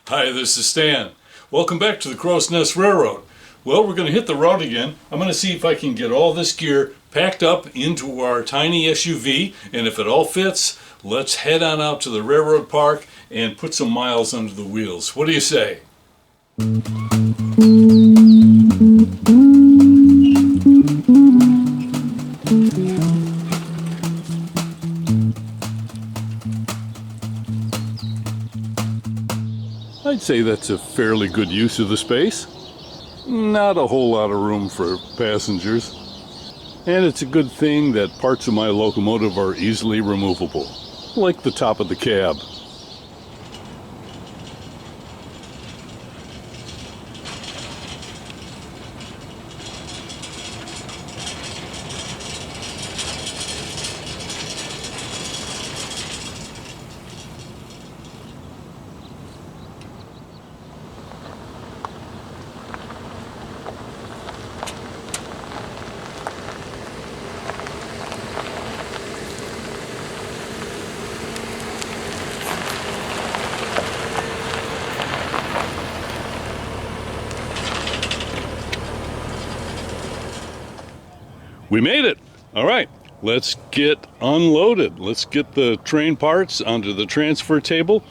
Hi, this is Stan. Welcome back to the Crow's Nest Railroad. Well, we're going to hit the road again. I'm going to see if I can get all this gear packed up into our tiny SUV, and if it all fits, let's head on out to the railroad park and put some miles under the wheels. What do you say? I'd say that's a fairly good use of the space. Not a whole lot of room for passengers. And it's a good thing that parts of my locomotive are easily removable, like the top of the cab. We made it! All right, let's get unloaded. Let's get the train parts onto the transfer table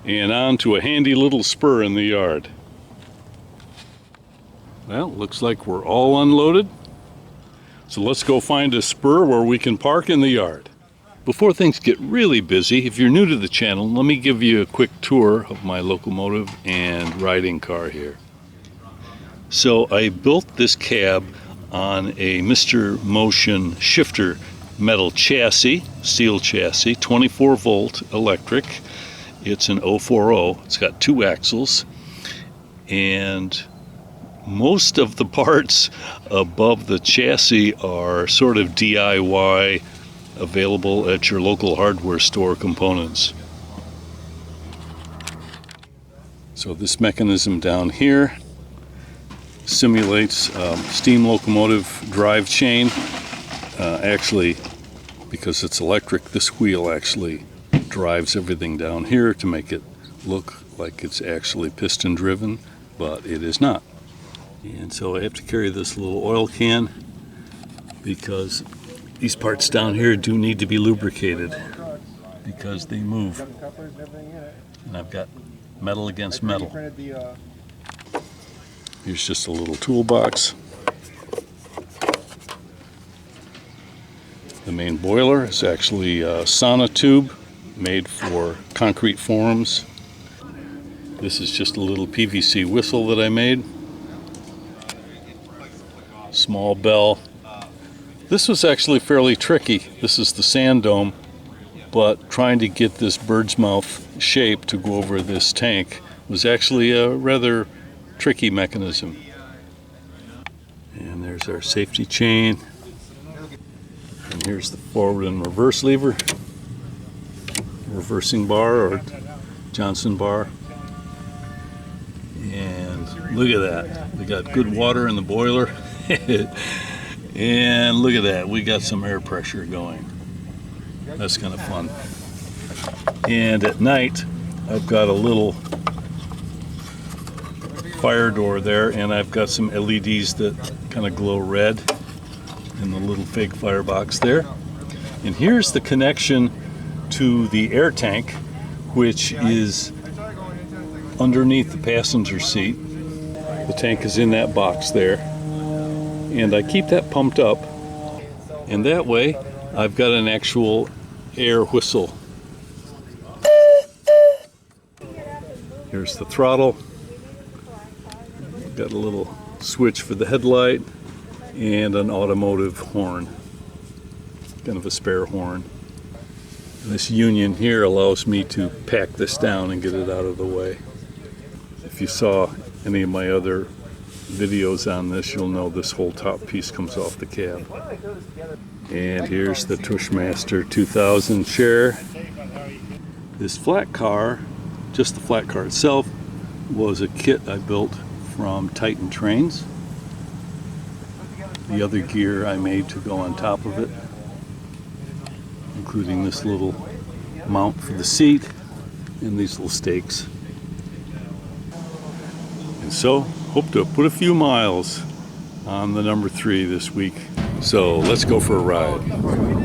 and onto a handy little spur in the yard. Well, looks like we're all unloaded. So let's go find a spur where we can park in the yard. Before things get really busy, if you're new to the channel, let me give you a quick tour of my locomotive and riding car here. So I built this cab on a Mr. Motion shifter metal chassis, steel chassis, 24 volt electric. It's an 040. It's got 2 axles, and most of the parts above the chassis are sort of DIY, available at your local hardware store components. So this mechanism down here simulates steam locomotive drive chain. Actually, because it's electric, this wheel actually drives everything down here to make it look like it's actually piston driven, but it is not. And so I have to carry this little oil can because these parts down here do need to be lubricated because they move. And I've got metal against metal. Here's just a little toolbox. The main boiler is actually a sauna tube made for concrete forms. This is just a little PVC whistle that I made. Small bell. This was actually fairly tricky. This is the sand dome, but trying to get this bird's mouth shape to go over this tank was actually a rather tricky mechanism. And there's our safety chain. And here's the forward and reverse lever. Reversing bar or Johnson bar. And look at that. We got good water in the boiler. And look at that. We got some air pressure going. That's kind of fun. And at night, I've got a little fire door there, and I've got some LEDs that kind of glow red in the little fake firebox there. And here's the connection to the air tank, which is underneath the passenger seat. The tank is in that box there, and I keep that pumped up, and that way I've got an actual air whistle. Here's the throttle. Got a little switch for the headlight and an automotive horn, kind of a spare horn. And this union here allows me to pack this down and get it out of the way. If you saw any of my other videos on this, you'll know this whole top piece comes off the cab. And here's the Tushmaster 2000 chair. This flat car, just the flat car itself, was a kit I built from Titan Trains. The other gear I made to go on top of it, including this little mount for the seat and these little stakes. So, hope to put a few miles on the number 3 this week. So, let's go for a ride.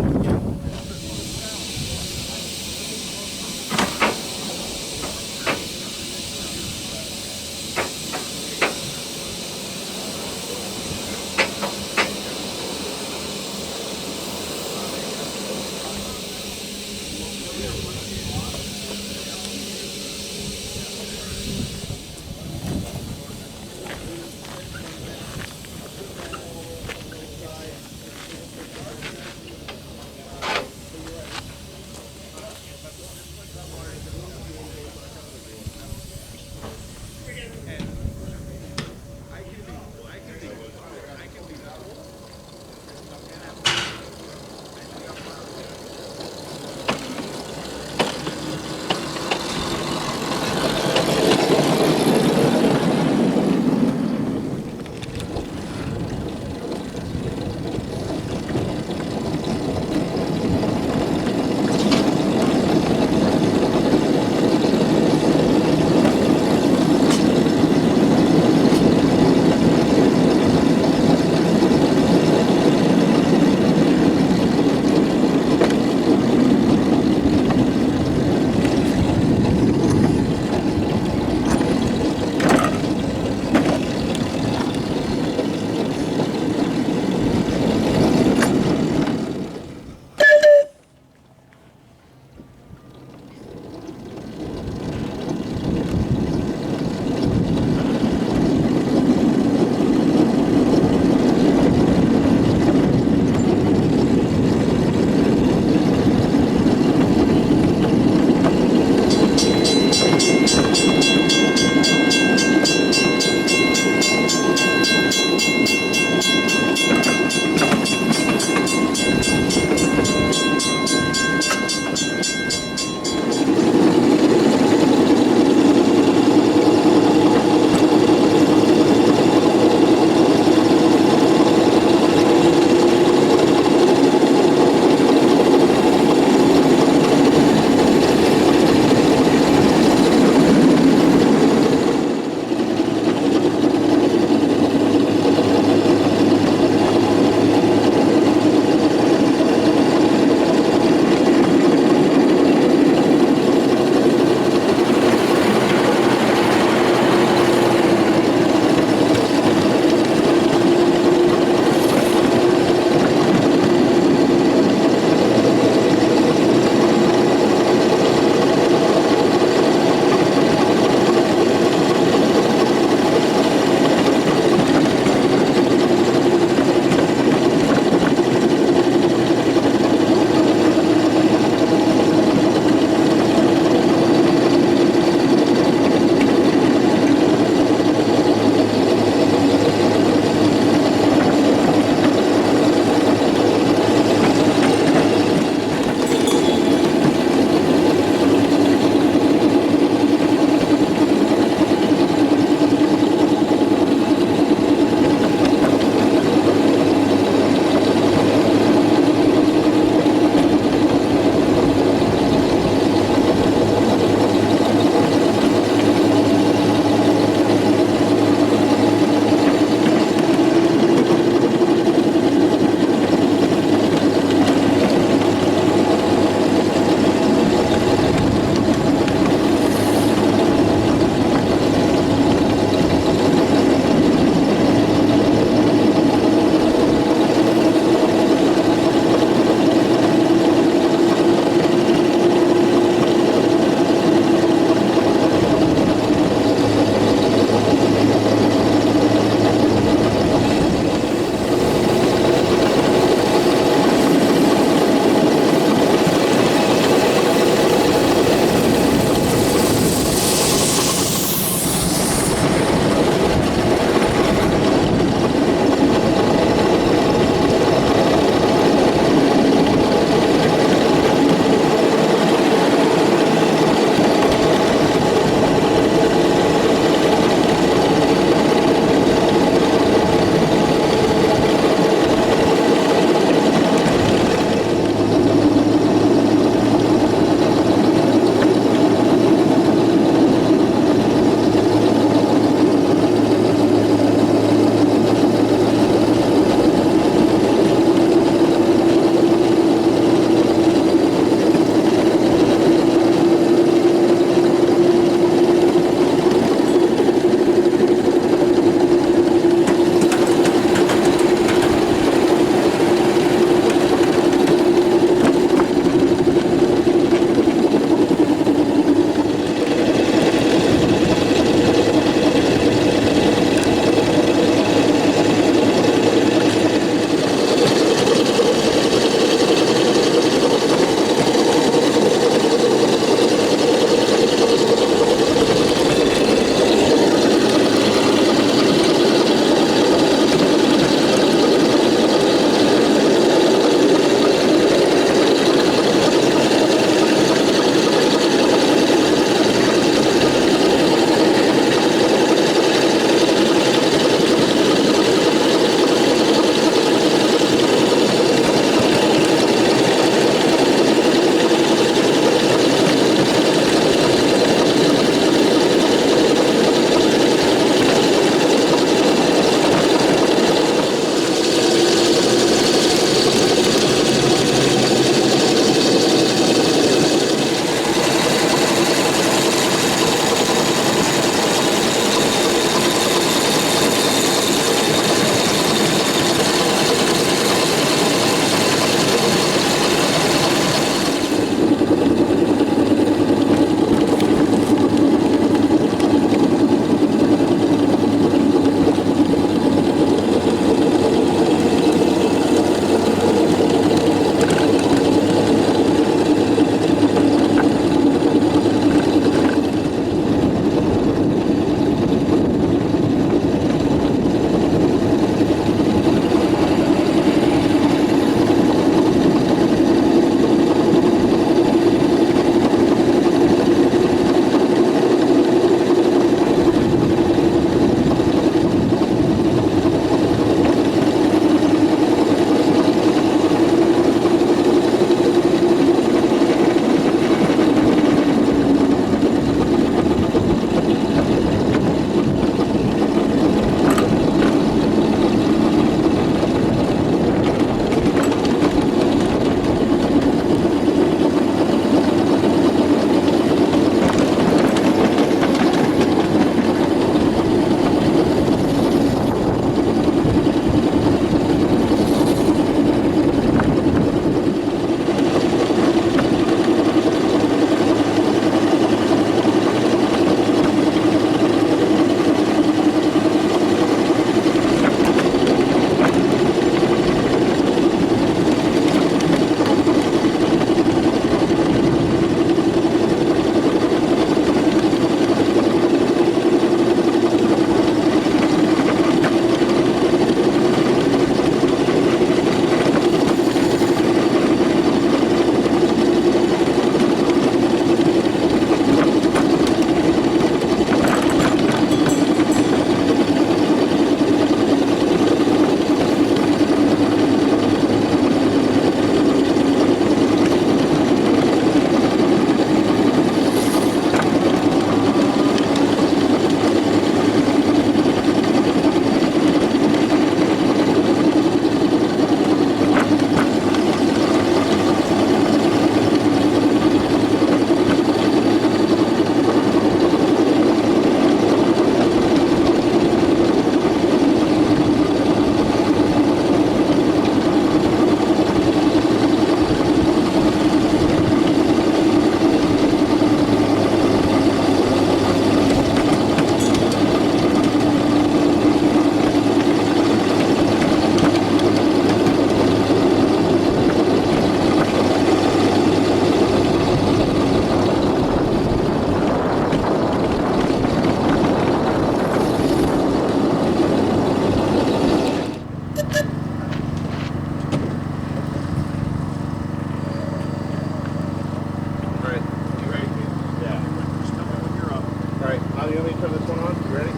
Now you want me to turn this one on? You ready?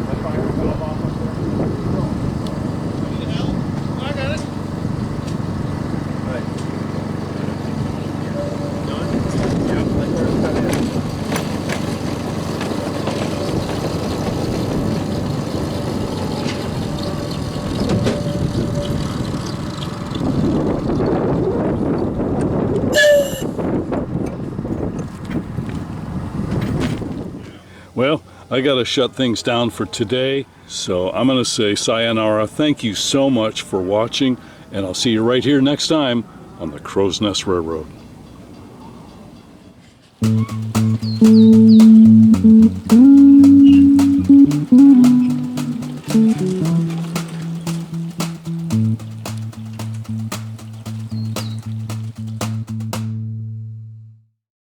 My fire fell off up there. Need help? I got it. Right. Done? Yep, like where it's cut in. Well, I got to shut things down for today, so I'm going to say sayonara. Thank you so much for watching, and I'll see you right here next time on the Crow's Nest Railroad.